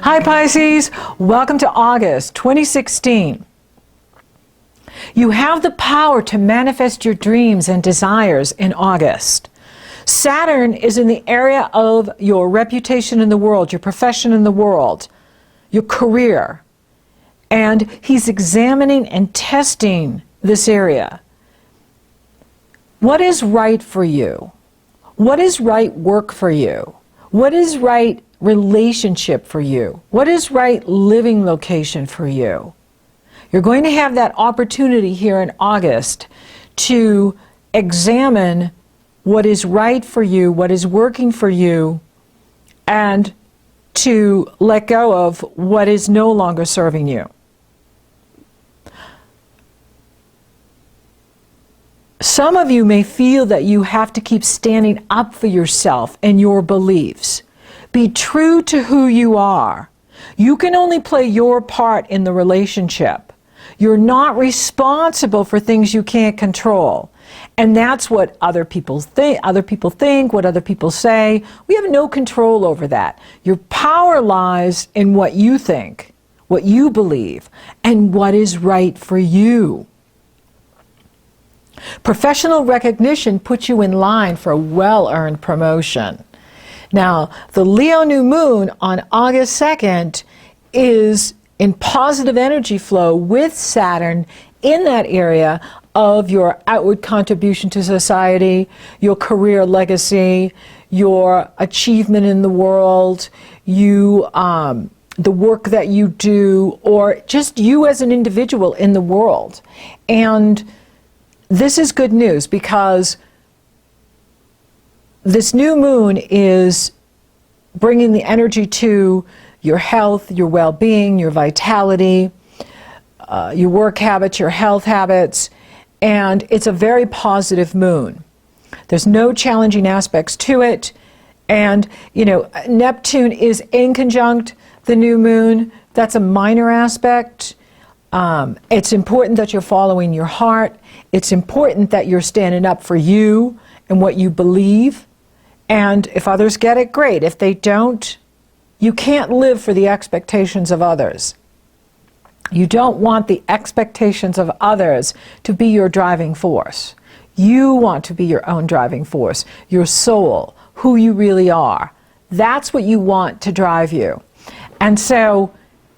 Hi Pisces, welcome to August 2016. You have the power to manifest your dreams and desires in August. Saturn is in the area of your reputation in the world, your profession in the world, your career. And he's examining and testing this area. What is right for you? What is right work for you? What is right relationship for you? What is right living location for you? You're going to have that opportunity here in August to examine what is right for you, what is working for you, and to let go of what is no longer serving you. Some of you may feel that you have to keep standing up for yourself and your beliefs. Be true to who you are. You can only play your part in the relationship. You're not responsible for things you can't control. And that's what other people think, what other people say. We have no control over that. Your power lies in what you think, what you believe, and what is right for you. Professional recognition puts you in line for a well-earned promotion. Now, the Leo new moon on August 2nd is in positive energy flow with Saturn in that area of your outward contribution to society, your career legacy, your achievement in the world, the work that you do, or just you as an individual in the world. And this is good news because this new moon is bringing the energy to your health, your well-being, your vitality, your work habits, your health habits, and it's a very positive moon. There's no challenging aspects to it, and Neptune is in conjunct the new moon. That's a minor aspect. It's important that you're following your heart. It's important that you're standing up for you and what you believe. And if others get it, great. If they don't, you can't live for the expectations of others. You don't want the expectations of others to be your driving force. You want to be your own driving force, your soul, who you really are. That's what you want to drive you. And so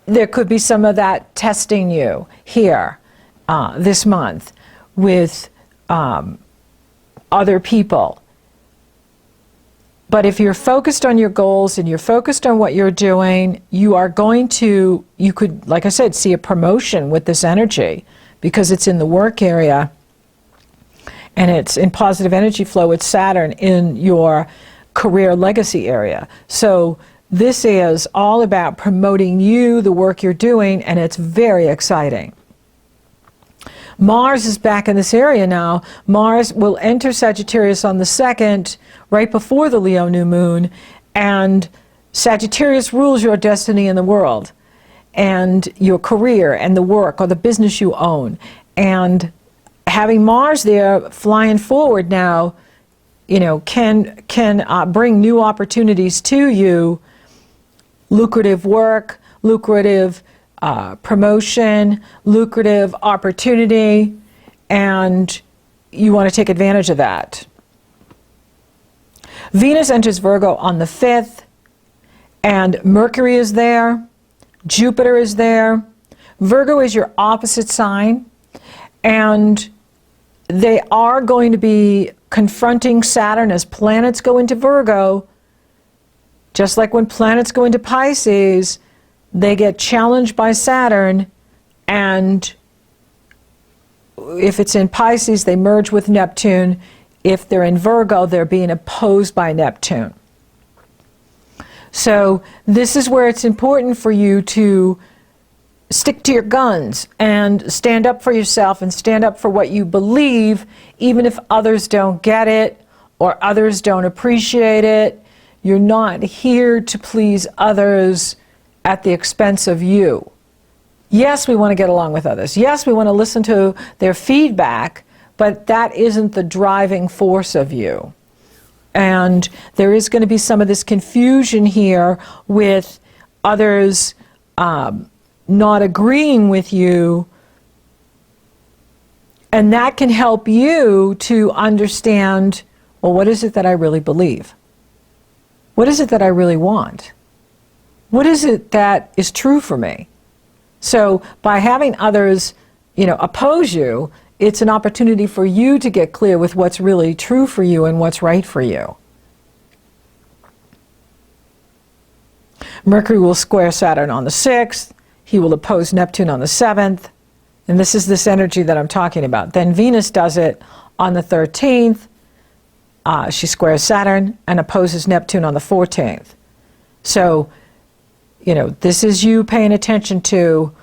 there could be some of that testing you here this month with other people. But if you're focused on your goals and you're focused on what you're doing, you could, like I said, see a promotion with this energy because it's in the work area and it's in positive energy flow with Saturn in your career legacy area. So this is all about promoting you, the work you're doing, and it's very exciting. Mars is back in this area now. Mars will enter Sagittarius on the 2nd, right before the Leo new moon, and Sagittarius rules your destiny in the world, and your career, and the work, or the business you own. And having Mars there, flying forward now, can bring new opportunities to you, lucrative work, lucrative promotion, lucrative opportunity, and you want to take advantage of that. Venus enters Virgo on the 5th, and Mercury is there, Jupiter is there. Virgo is your opposite sign, and they are going to be confronting Saturn as planets go into Virgo. Just like when planets go into Pisces, they get challenged by Saturn, and if it's in Pisces, they merge with Neptune. If they're in Virgo, they're being opposed by Neptune. So this is where it's important for you to stick to your guns and stand up for yourself and stand up for what you believe, even if others don't get it or others don't appreciate it. You're not here to please others at the expense of you. Yes, we want to get along with others. Yes, we want to listen to their feedback, but that isn't the driving force of you. And there is going to be some of this confusion here with others not agreeing with you. And that can help you to understand, well, what is it that I really believe? What is it that I really want? What is it that is true for me? So by having others, oppose you, it's an opportunity for you to get clear with what's really true for you and what's right for you. Mercury will square Saturn on the 6th. He will oppose Neptune on the 7th. And this is this energy that I'm talking about. Then Venus does it on the 13th. She squares Saturn and opposes Neptune on the 14th. So, this is you paying attention to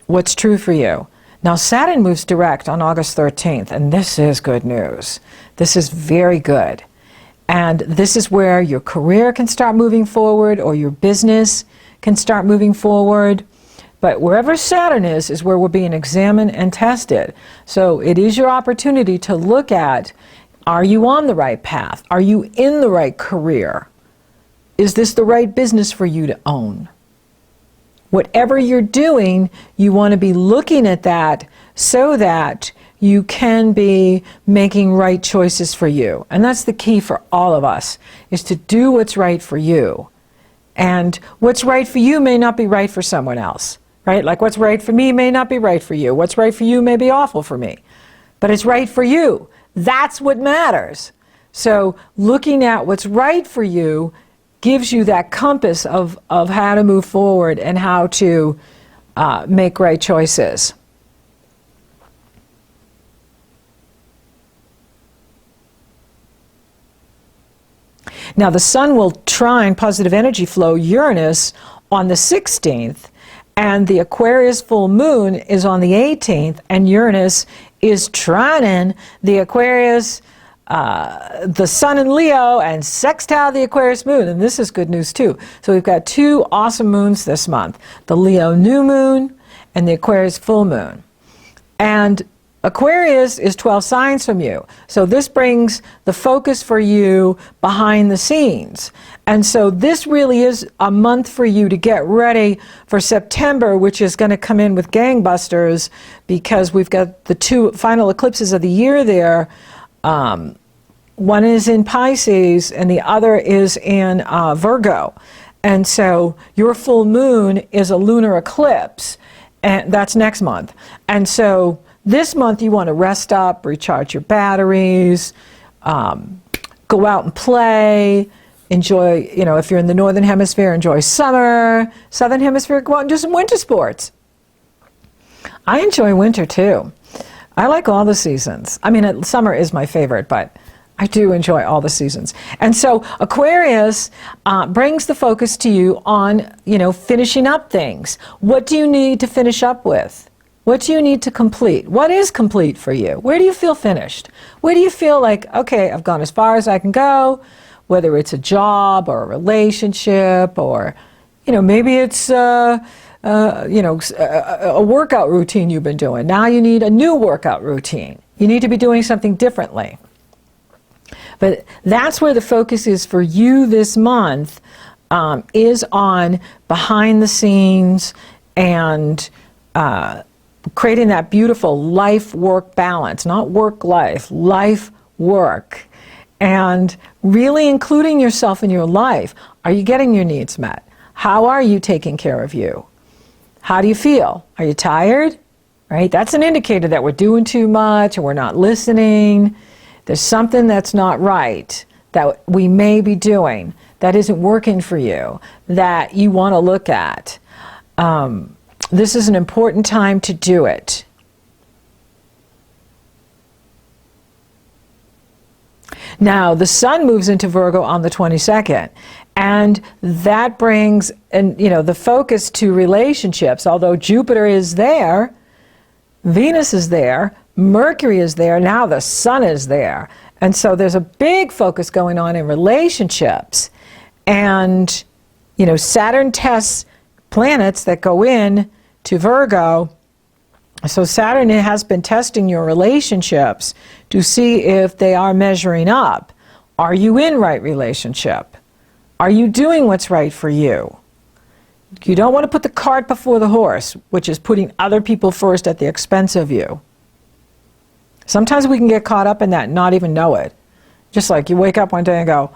what's true for you. Now, Saturn moves direct on August 13th, and this is good news. This is very good. And this is where your career can start moving forward, or your business can start moving forward. But wherever Saturn is where we're being examined and tested. So it is your opportunity to look at, are you on the right path? Are you in the right career? Is this the right business for you to own? Whatever you're doing, you want to be looking at that so that you can be making right choices for you. And that's the key for all of us, is to do what's right for you. And what's right for you may not be right for someone else, right? Like what's right for me may not be right for you. What's right for you may be awful for me. But it's right for you. That's what matters. So looking at what's right for you gives you that compass of how to move forward and how to make right choices. Now the Sun will trine positive energy flow Uranus on the 16th, and the Aquarius full moon is on the 18th, and Uranus is trining the Aquarius, the Sun in Leo, and sextile the Aquarius moon. And this is good news too. So we've got two awesome moons this month, the Leo new moon and the Aquarius full moon. And Aquarius is 12 signs from you. So this brings the focus for you behind the scenes. And so this really is a month for you to get ready for September, which is going to come in with gangbusters, because we've got the two final eclipses of the year there. One is in Pisces and the other is in Virgo. And so your full moon is a lunar eclipse, and that's next month. And so this month you want to rest up, recharge your batteries, go out and play, enjoy, if you're in the Northern Hemisphere, enjoy summer. Southern Hemisphere, go out and do some winter sports. I enjoy winter too. I like all the seasons. I mean, summer is my favorite, but I do enjoy all the seasons. And so Aquarius brings the focus to you on, finishing up things. What do you need to finish up with? What do you need to complete? What is complete for you? Where do you feel finished? Where do you feel like, okay, I've gone as far as I can go, whether it's a job or a relationship, or, maybe it's, a workout routine you've been doing. Now you need a new workout routine. You need to be doing something differently. But that's where the focus is for you this month, is on behind the scenes and creating that beautiful life-work balance, not work-life, life-work, and really including yourself in your life. Are you getting your needs met? How are you taking care of you? How do you feel? Are you tired? Right? That's an indicator that we're doing too much or we're not listening. There's something that's not right that we may be doing that isn't working for you, that you want to look at. This is an important time to do it. Now, the Sun moves into Virgo on the 22nd, and that brings, the focus to relationships. Although Jupiter is there, Venus is there, Mercury is there, now the Sun is there. And so there's a big focus going on in relationships. And, Saturn tests planets that go in to Virgo. So Saturn has been testing your relationships to see if they are measuring up. Are you in right relationship? Are you doing what's right for you? You don't want to put the cart before the horse, which is putting other people first at the expense of you. Sometimes we can get caught up in that and not even know it. Just like you wake up one day and go,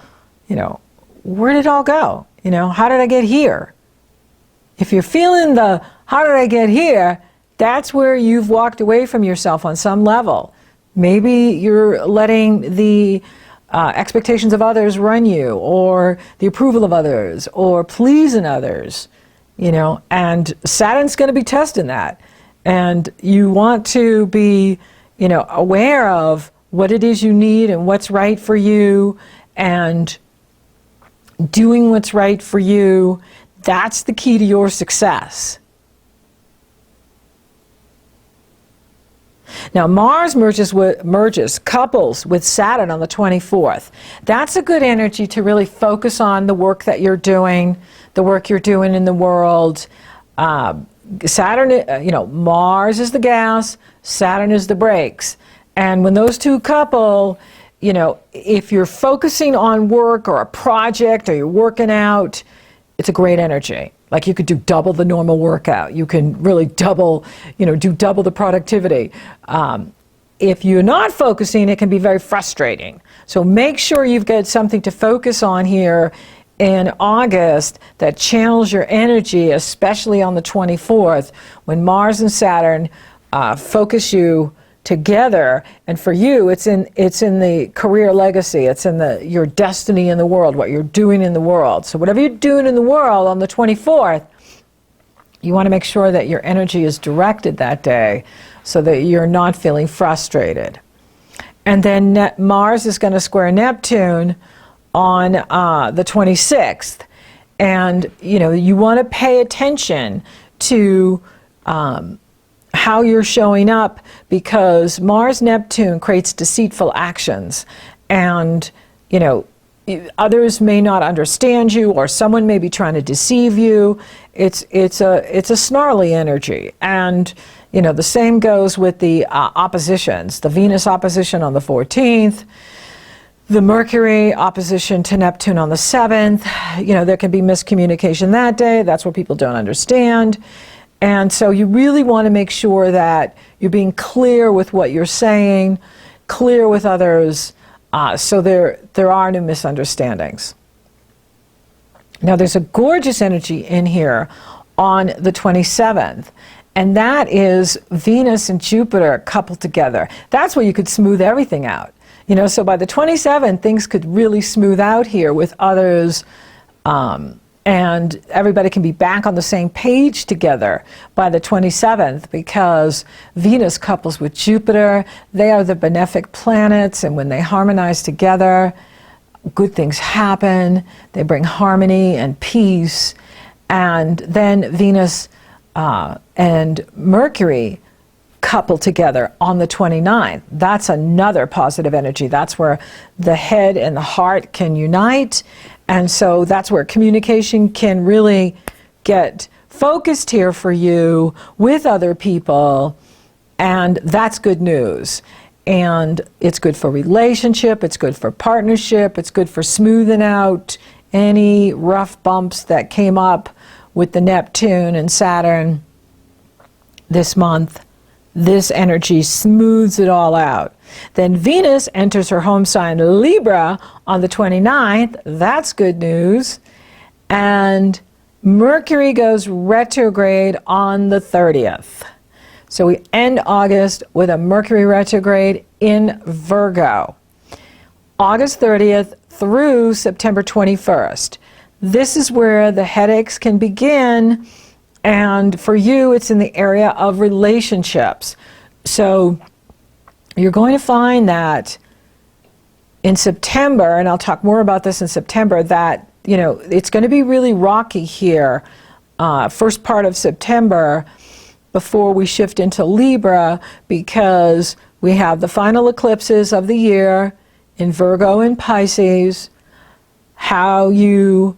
you know, where did it all go? You know, how did I get here? If you're feeling the, how did I get here? That's where you've walked away from yourself on some level. Maybe you're letting the expectations of others run you, or the approval of others, or pleasing others, you know, and Saturn's going to be testing that. And you want to be, you know, aware of what it is you need and what's right for you, and doing what's right for you. That's the key to your success. Now, Mars couples with Saturn on the 24th. That's a good energy to really focus on the work that you're doing, the work you're doing in the world. Saturn, you know, Mars is the gas, Saturn is the brakes. And when those two couple, you know, if you're focusing on work or a project, or you're working out, it's a great energy. Like you could do double the normal workout. You can really double, you know, do double the productivity. If you're not focusing, it can be very frustrating. So make sure you've got something to focus on here in August that channels your energy, especially on the 24th, when Mars and Saturn focus you together. And for you, it's in the career legacy. It's in your destiny in the world, what you're doing in the world. So whatever you're doing in the world on the 24th, you want to make sure that your energy is directed that day so that you're not feeling frustrated. And then Mars is going to square Neptune on the 26th. And, you know, you want to pay attention to how you're showing up, because Mars-Neptune creates deceitful actions. And, you know, others may not understand you, or someone may be trying to deceive you. It's a snarly energy. And, you know, the same goes with the oppositions. The Venus opposition on the 14th, the Mercury opposition to Neptune on the 7th. You know, there can be miscommunication that day. That's what people don't understand. And so you really want to make sure that you're being clear with what you're saying, clear with others, so there are no misunderstandings. Now, there's a gorgeous energy in here on the 27th, and that is Venus and Jupiter coupled together. That's where you could smooth everything out. You know, so by the 27th, things could really smooth out here with others, and everybody can be back on the same page together by the 27th, because Venus couples with Jupiter. They are the benefic planets, and when they harmonize together, good things happen. They bring harmony and peace. And then Venus and Mercury couple together on the 29th. That's another positive energy. That's where the head and the heart can unite. And so that's where communication can really get focused here for you with other people. And that's good news. And it's good for relationship, it's good for partnership, it's good for smoothing out any rough bumps that came up with the Neptune and Saturn this month. This energy smooths it all out. Then Venus enters her home sign Libra on the 29th. That's good news. And Mercury goes retrograde on the 30th. So we end August with a Mercury retrograde in Virgo. August 30th through September 21st. This is where the headaches can begin. And for you, it's in the area of relationships. So you're going to find that in September, and I'll talk more about this in September, that, you know, it's going to be really rocky here, first part of September, before we shift into Libra, because we have the final eclipses of the year in Virgo and Pisces. How you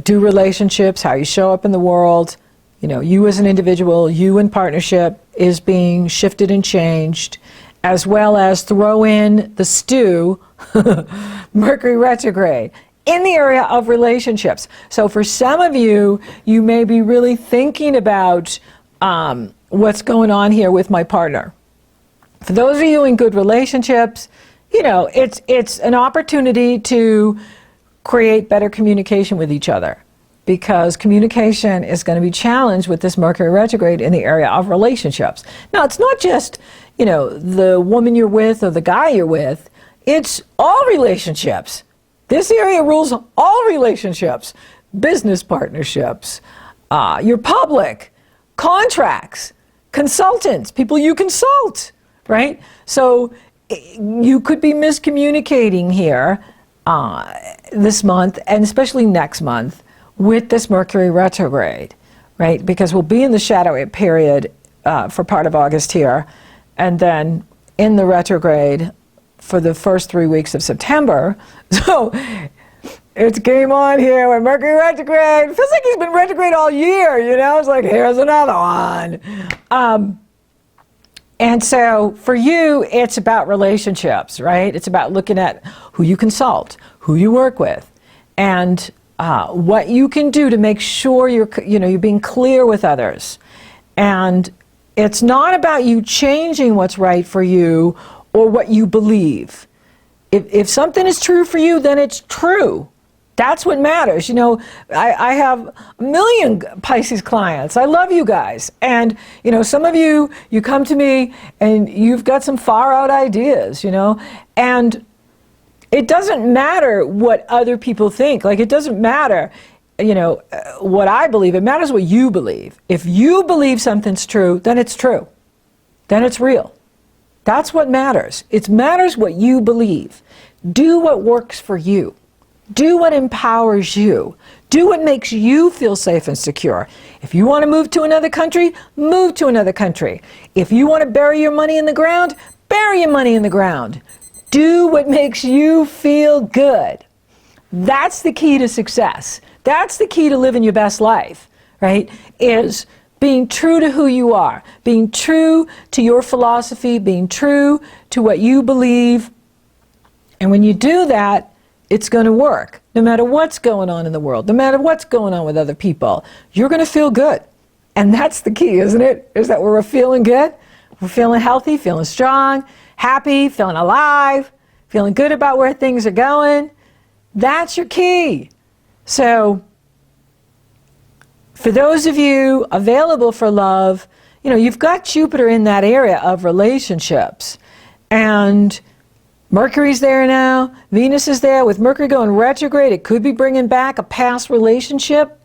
do relationships, how you show up in the world, you know, you as an individual, you in partnership is being shifted and changed, as well as throw in the stew, Mercury retrograde. in the area of relationships. So for some of you, you may be really thinking about what's going on here with my partner. For those of you in good relationships, you know, it's an opportunity to create better communication with each other, because communication is going to be challenged with this Mercury retrograde in the area of relationships. Now, it's not just, you know, the woman you're with or the guy you're with. It's all relationships. This area rules all relationships, business partnerships, your public, contracts, consultants, people you consult, right? So you could be miscommunicating here this month, and especially next month, with this Mercury retrograde, right? Because we'll be in the shadow period for part of August here, and then in the retrograde for the first 3 weeks of September. So it's game on here with Mercury retrograde. It feels like he's been retrograde all year, you know? It's like, here's another one. And so for you, it's about relationships, right? It's about looking at who you consult, who you work with, and what you can do to make sure you're being clear with others. And it's not about you changing what's right for you or what you believe. If something is true for you, then it's true. That's what matters. You know, I have a million Pisces clients. I love you guys. And, you know, some of you come to me and you've got some far out ideas, you know, and it doesn't matter what other people think. Like, it doesn't matter, you know, what I believe. It matters what you believe. If you believe something's true, then it's true. Then it's real. That's what matters. It matters what you believe. Do what works for you. Do what empowers you. Do what makes you feel safe and secure. If you want to move to another country, move to another country. If you want to bury your money in the ground, bury your money in the ground. Do what makes you feel good. That's the key to success. That's the key to living your best life, right? Is being true to who you are, being true to your philosophy, being true to what you believe. And when you do that, it's going to work. No matter what's going on in the world, no matter what's going on with other people, you're going to feel good. And that's the key, isn't it? Is that we're feeling good, we're feeling healthy, feeling strong, happy, feeling alive, feeling good about where things are going. That's your key. So for those of you available for love, you know, you've got Jupiter in that area of relationships. And Mercury's there now, Venus is there. With Mercury going retrograde, it could be bringing back a past relationship,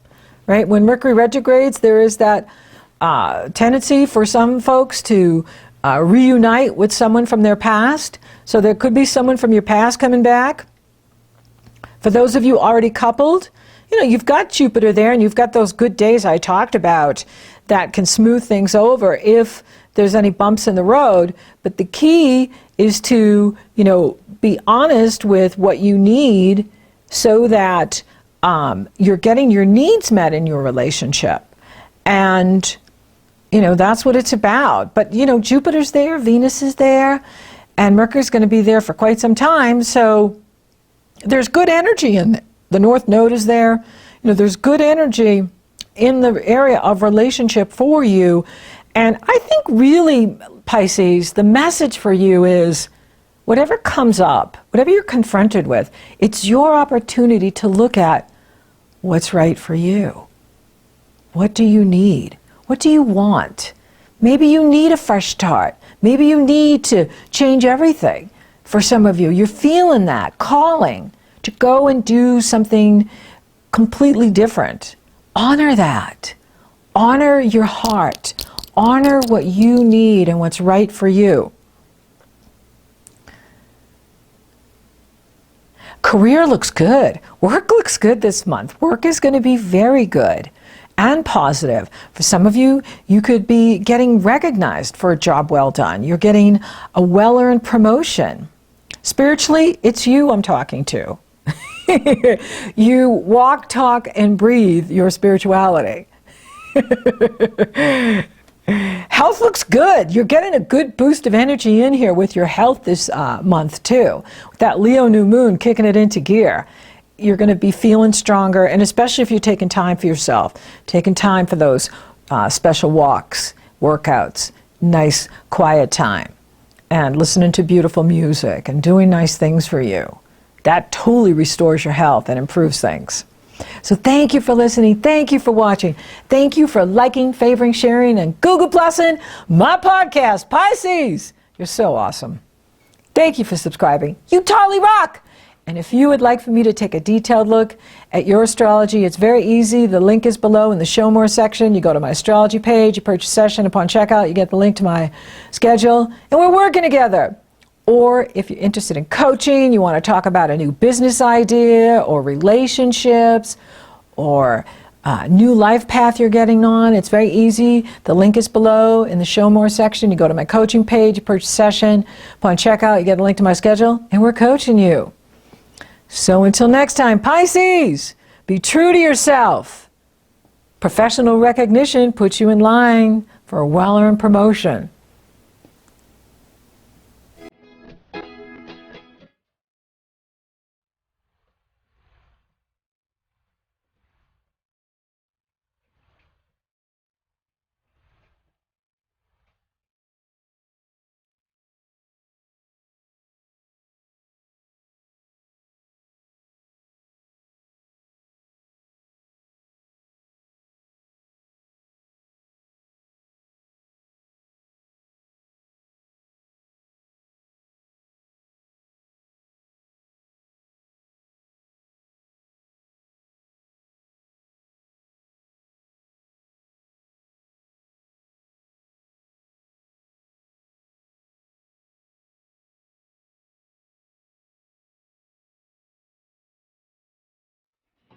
right? When Mercury retrogrades, there is that tendency for some folks to reunite with someone from their past. So there could be someone from your past coming back. For those of you already coupled, you know, you've got Jupiter there, and you've got those good days I talked about that can smooth things over if there's any bumps in the road. But the key is to, you know, be honest with what you need so that you're getting your needs met in your relationship. And, you know, that's what it's about. But, you know, Jupiter's there, Venus is there, and Mercury's going to be there for quite some time. So there's good energy in it. The North Node is there. You know, there's good energy in the area of relationship for you. And I think really, Pisces, the message for you is whatever comes up, whatever you're confronted with, it's your opportunity to look at what's right for you. What do you need? What do you want? Maybe you need a fresh start. Maybe you need to change everything. For some of you, you're feeling that calling to go and do something completely different. Honor that. Honor your heart. Honor what you need and what's right for you. Career looks good. Work looks good this month. Work is going to be very good and positive. For some of you, you could be getting recognized for a job well done. You're getting a well-earned promotion. Spiritually, it's you I'm talking to. You walk, talk, and breathe your spirituality. Health looks good. You're getting a good boost of energy in here with your health this month too. With that Leo new moon kicking it into gear. you're going to be feeling stronger, and especially if you're taking time for yourself, taking time for those special walks, workouts, nice quiet time, and listening to beautiful music and doing nice things for you. That totally restores your health and improves things. So thank you for listening. Thank you for watching. Thank you for liking, favoring, sharing, and Google Plussing my podcast, Pisces. You're so awesome. Thank you for subscribing. You totally rock. And if you would like for me to take a detailed look at your astrology, it's very easy. The link is below in the Show More section. You go to my astrology page, you purchase a session. Upon checkout, you get the link to my schedule, and we're working together. Or if you're interested in coaching, you want to talk about a new business idea or relationships or a new life path you're getting on, it's very easy. The link is below in the Show More section. You go to my coaching page, you purchase a session. Upon checkout, you get a link to my schedule, and we're coaching you. So until next time, Pisces, be true to yourself. Professional recognition puts you in line for a well-earned promotion.